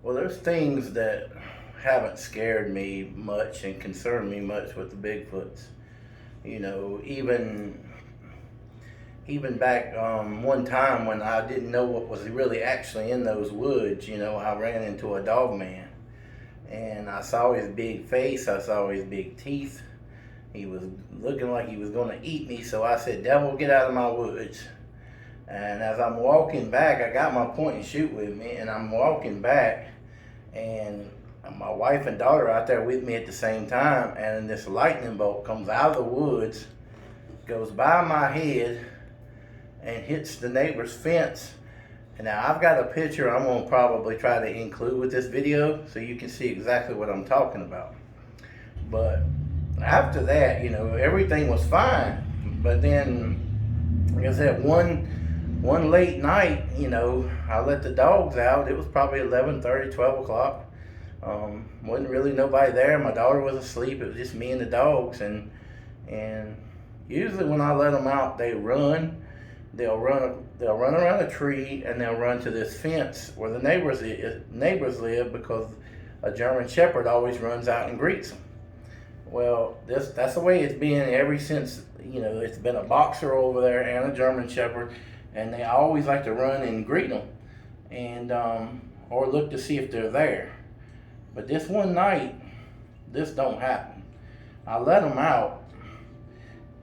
Well, there's things that haven't scared me much and concerned me much with the Bigfoots. You know, even back one time when I didn't know what was really actually in those woods. You know, I ran into a dog man, and I saw his big face. I saw his big teeth. He was looking like he was going to eat me. So I said, "Devil, get out of my woods." And as I'm walking back, I got my point and shoot with me, and I'm walking back, and my wife and daughter out there with me at the same time, and this lightning bolt comes out of the woods, goes by my head, and hits the neighbor's fence. And now I've got a picture I'm going to probably try to include with this video so you can see exactly what I'm talking about. But after that, you know, everything was fine. But then, like I said, one late night, you know, I let the dogs out. It was probably 11:30, 12 o'clock. Wasn't really nobody there. My daughter was asleep. It was just me and the dogs. And usually when I let them out, they run. They'll run around a tree, and they'll run to this fence where the neighbors live, because a German Shepherd always runs out and greets them. Well, that's the way it's been ever since. You know, it's been a boxer over there and a German Shepherd, and they always like to run and greet them, and or look to see if they're there. But this one night, this don't happen. I let them out,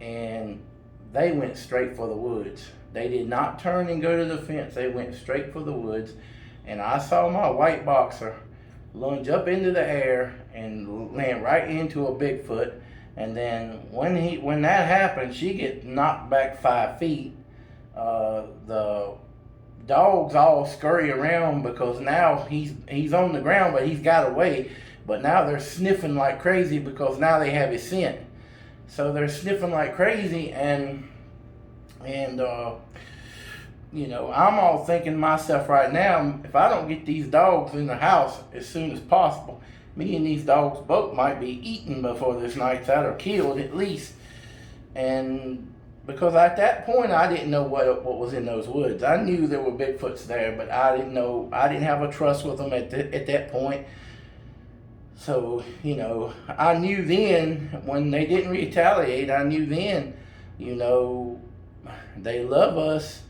and they went straight for the woods. They did not turn and go to the fence. They went straight for the woods, and I saw my white boxer lunge up into the air and land right into a Bigfoot. And then when that happened, she gets knocked back 5 feet. The dogs all scurry around, because now he's on the ground, but he's got away. But now they're sniffing like crazy, because now they have his scent. So they're sniffing like crazy, and you know, I'm all thinking to myself right now, if I don't get these dogs in the house as soon as possible, me and these dogs both might be eaten before this night's out, or killed at least. And because at that point I didn't know what was in those woods. I knew there were Bigfoots there, but I didn't know. I didn't have a trust with them at that point. So, you know, I knew then, when they didn't retaliate, I knew then, you know, they love us.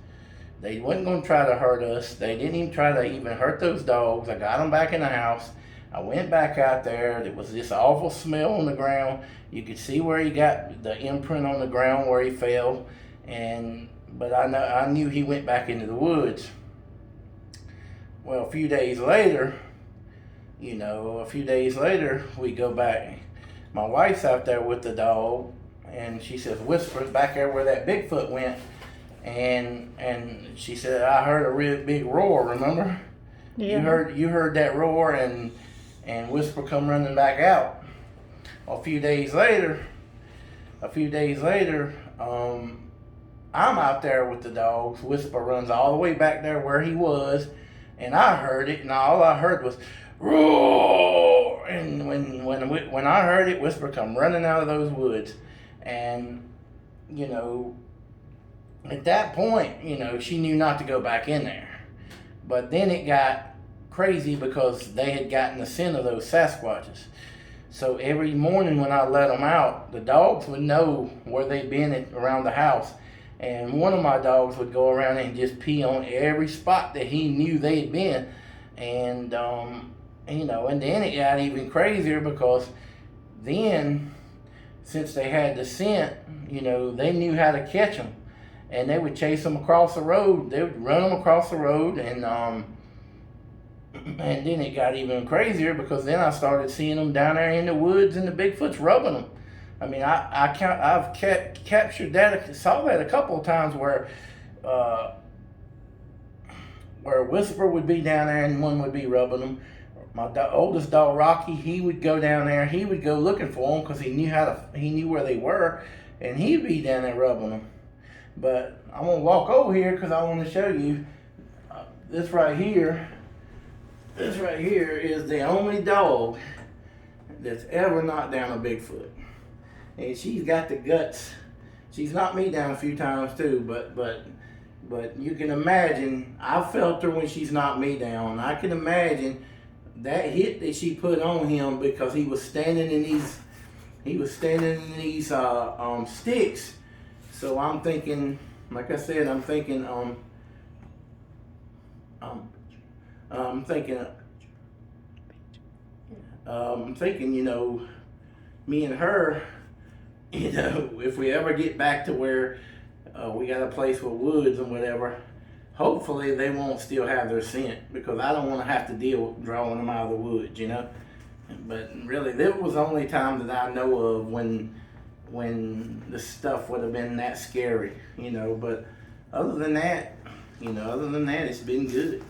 They wasn't going to try to hurt us. They didn't even try to even hurt those dogs. I got them back in the house. I went back out there. There was this awful smell on the ground. You could see where he got the imprint on the ground where he fell. But I knew he went back into the woods. Well, a few days later, we go back. My wife's out there with the dog, and she says, "Whispers back there where that Bigfoot went." And she said, "I heard a real big roar, remember?" Yeah. You heard that roar, and Whisper come running back out. A few days later, I'm out there with the dogs. Whisper runs all the way back there where he was, and I heard it, and all I heard was roar. And when I heard it, Whisper come running out of those woods. And, you know, at that point, you know, she knew not to go back in there. But then it got crazy, because they had gotten the scent of those Sasquatches. So every morning when I let them out, the dogs would know where they'd been around the house. And one of my dogs would go around and just pee on every spot that he knew they had been. And, you know, and then it got even crazier, because then, since they had the scent, you know, they knew how to catch them. And they would chase them across the road. They would run them across the road, and then it got even crazier, because then I started seeing them down there in the woods, and the Bigfoot's rubbing them. I mean, I've captured that, saw that a couple of times where Whisper would be down there and one would be rubbing them. My oldest dog, Rocky, he would go down there. He would go looking for them, because he knew where they were, and he'd be down there rubbing them. But I'm gonna walk over here, because I want to show you this right here. This right here is the only dog that's ever knocked down a Bigfoot, and she's got the guts. She's knocked me down a few times too, but you can imagine, I felt her when she's knocked me down. I can imagine that hit that she put on him, because he was standing in these sticks. So I'm thinking, like I said, I'm thinking you know, me and her, you know, if we ever get back to where we got a place with woods and whatever, hopefully they won't still have their scent, because I don't want to have to deal with drawing them out of the woods, you know. But really, that was the only time that I know of when the stuff would have been that scary, you know. But other than that, it's been good.